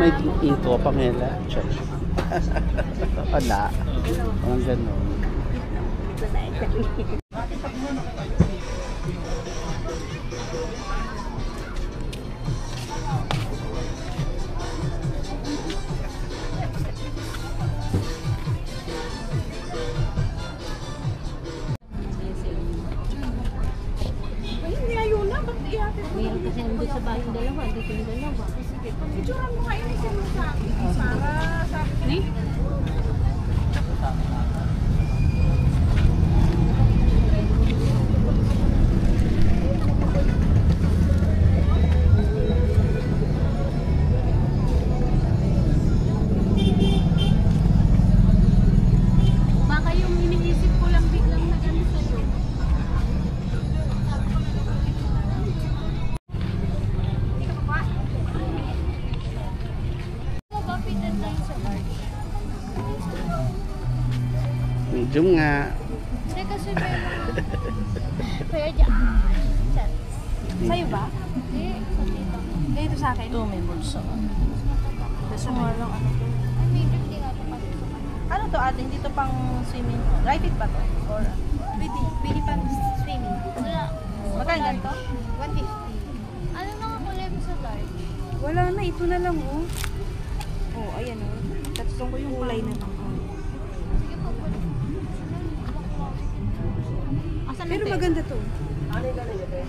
may inko, Pamela. Wala. Parang gano'n. Kasi nandun sa bahay yung dalawa, dito yung dalawa. Sige, pag-ituran mo nga yun, isin mo sa akin. Para sa akin. Baka yung iniisip ko lang biglang na gano'n sa'yo. Medium nga. Hindi kasi may mga... Kaya dyan. Sa'yo ba? Hindi, sa dito. Dito sa akin? Ito, may bulsa. Bulsa nga lang ano to. Medium din nga ito pati sa kanya. Ano to ate? Hindi to pang swimming. Dry fit ba to? Or... Pwede pang swimming. Wala. Magkano ganito? 150. Ano na nga kulay mo sa dark? Wala na, ito na lang oh. Oh, ayan oh. Tatsong ko yung kulay na lang. Pero maganda to. Ano yung gano'n ito?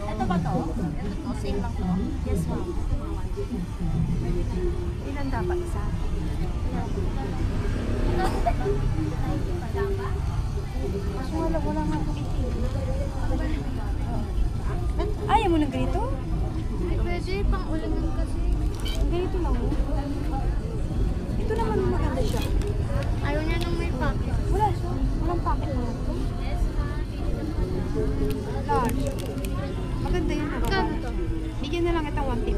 Ito ba to? Ito to? Same lang to? Yes, ma'am. Ilan dapat isa? Mas wala nga po ito. Ayaw mo ng ganito? Pwede, pang ulangan kasi. Ganito lang mo. Ito naman maganda siya. Ayaw niya nung may packet. Wala siya. Walang packet na ito. Large. Maganda yun. Magkano to? Bigyan na lang itang 150.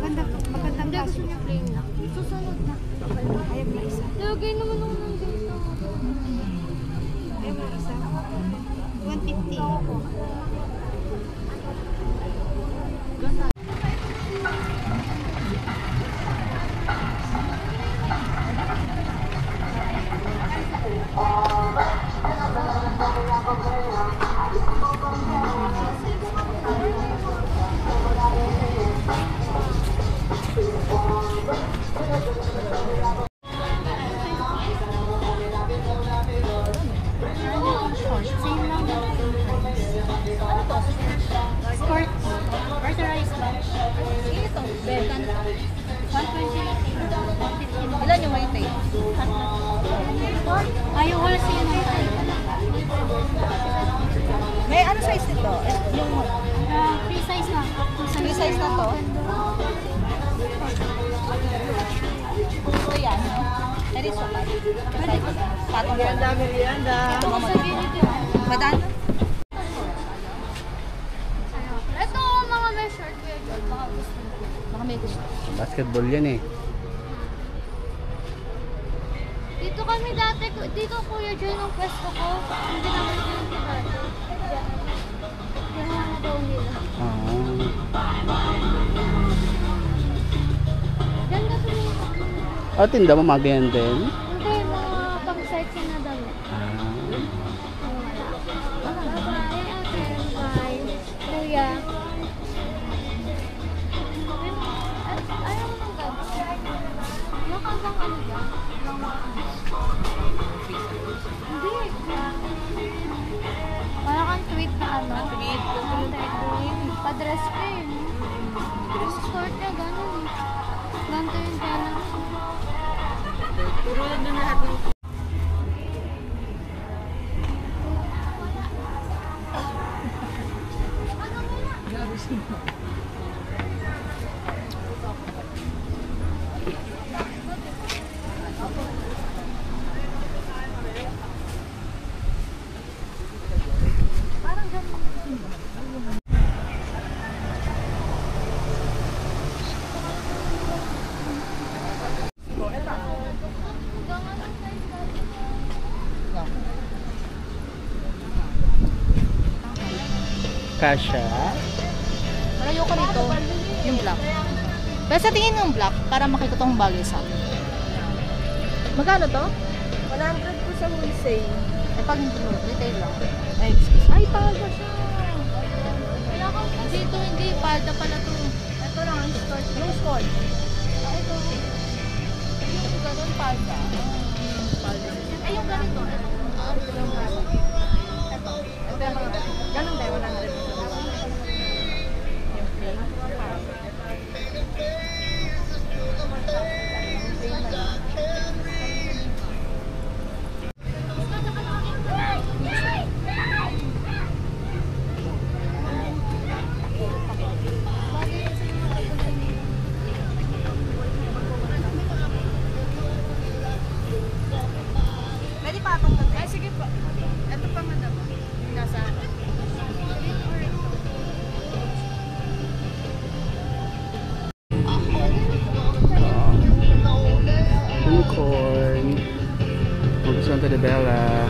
Magandang kaso. Hindi, plain lang. Susunod na. Ayaw na isa. Lagay naman ako ng ganito. Ayaw na isa. 150. Ilan yung may tape? Ayaw wala siya yung may tape. May ano size nito? Yung free size na. Free size na to? So yan. That is so much. Patong merienda, merienda. Madaan? Ito mga may short wear. Baka may gusto. Basketball yan eh. Dito kami dati, dito kuya dyan ang pwesto ko. Hindi naman dyan dati. Yan ang daw nila. Diyan ka tuloy. Oh, tinda mo magayan din? Hindi, mga pang-sightseeing na damit. Bye, ate. Bye. Kuya. Ayaw mo ng gano'n. Nakabang ano ba? Hindi. Wala kang tweet na ano? Tweet. Pa-dress ka eh. Short ka, gano'n eh. Ganto yung gano'n. Puro na lahat ng... Grabe siya. Kasha. Malayo ka dito. Yung black. Pero sa tingin ng black, para makita tong bagay sa akin. Magkano to? 100 po sa wholesale. Eh, pag retail lang. Ay, excuse. Ay, palda siya. Dito, hindi. Palda pala to. Ito lang ang skirt. Yung skirt. Ah, ito. Yung ganun, palda. Palda. Eh, yung ganito. Ito. Ito. Ito. Ganun tayo, 100. Yung plain. Pwede pa itong natin? Ay, sige po. Ito pa, madam. Nasa... Unicorn. Magustuhan to de Bella.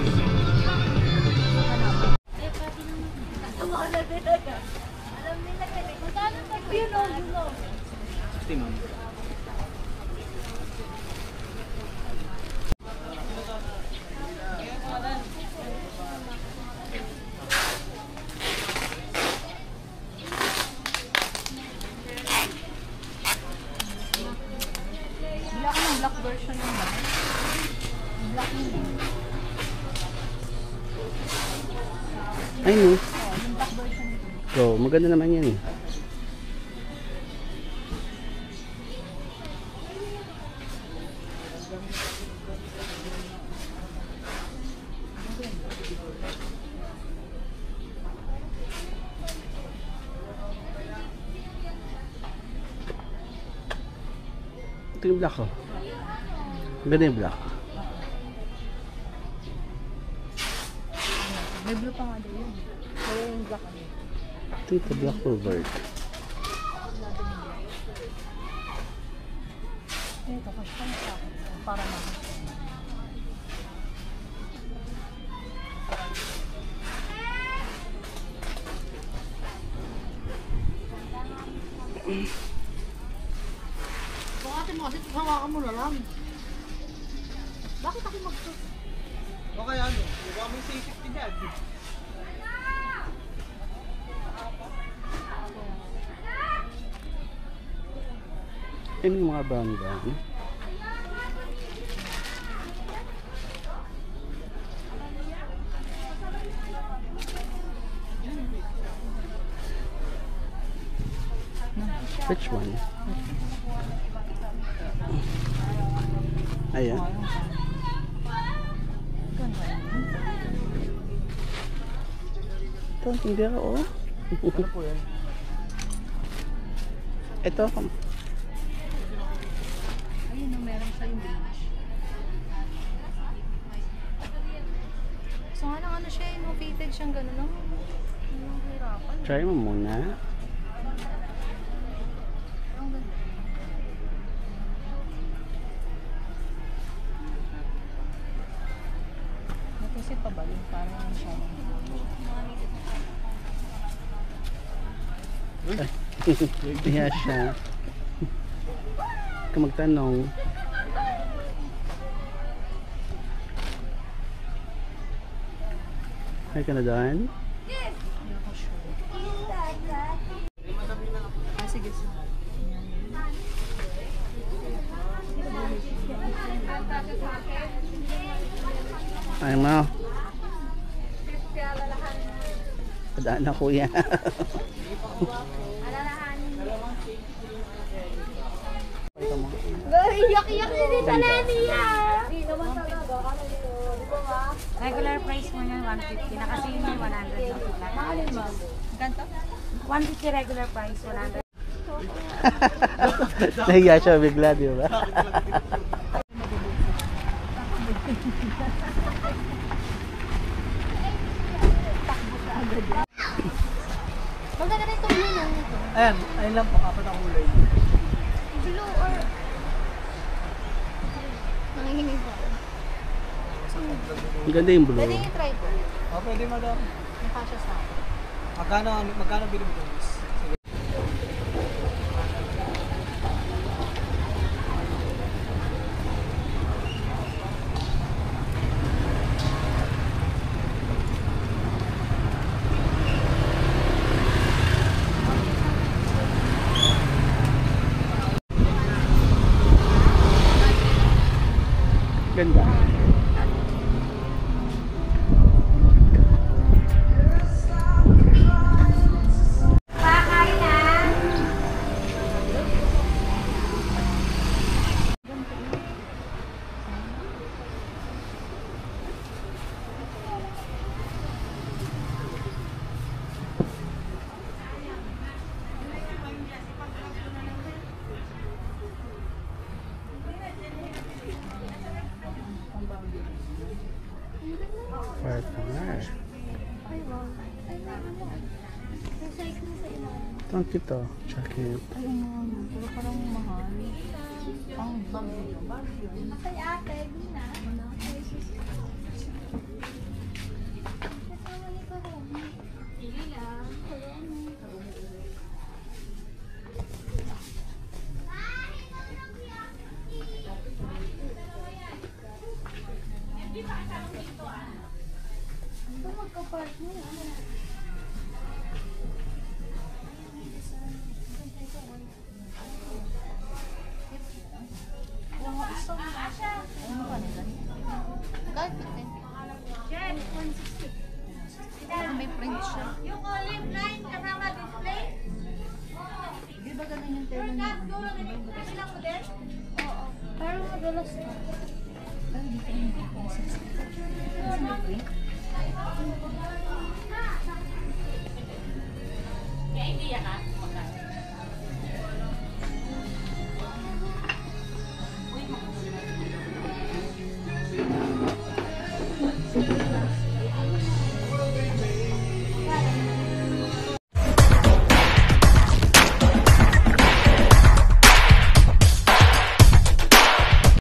Bila ko ng black version ng ba? Black yun. Ay no. Oh, yung black version nito. Go, maganda naman yan eh. Ito yung black oh. Maganda yung black. May blue pa nga daw yun. Kaya yung black ano. Ito yung black covered. Ito, kasi pa na sa akin. Para na. Bakit mo kasi hawakan mo na lang. Bakit ako mag-sus? Okay, ano? Huwag may safety dyan. Yan yung mga brown. Which one? Ayan. Ito, hindi ako oh. Ano po yan? Ito. Ayun, no, meron sa yung beige. So nga lang ano siya, yung fitted siyang gano'n, no? Yung hirapan. Try mo muna. Ang ganda. Kasi pabalin, parang siya. Kaya siya. Ka magtanong. Ay ka na doon? Ah, sige. Ay mo. Padaan na kuya. Iyak-iyak din sa Nania! Regular price mo yan, 150. Nakasi yun yung 100 lang. Mahalin mo. Ganto? 150 regular price, 100. Nahiya siya bigla, di ba? Maganda rin itong blue lang ito. Ayan, ayun lang po, apat ang kulay. Blue or... Nangihingi ko. Ang ganda yung blue. Pwede yung try ko. Oh, pwede madam. Yung kasya sa akin. Magkano bilhin mo guys? Sige. Ganda. Partner. Ay, wow. Ay, ano. May size na sa ilalim. Ang cute oh. Jacket. Ay, pero parang mahal. Ang bagyo. Kay ate, di na. Kasama ni Karami. Hindi lang. Karami. Ito magka-partner. Ano pa nila? Kahit pitin. Jen, 160. May print siya. Yung olive line kasama display? Di ba ganun yung tela niya? Sila mo din? Oo. Parang madalas na. Pero dito yung 60. Kasi may print.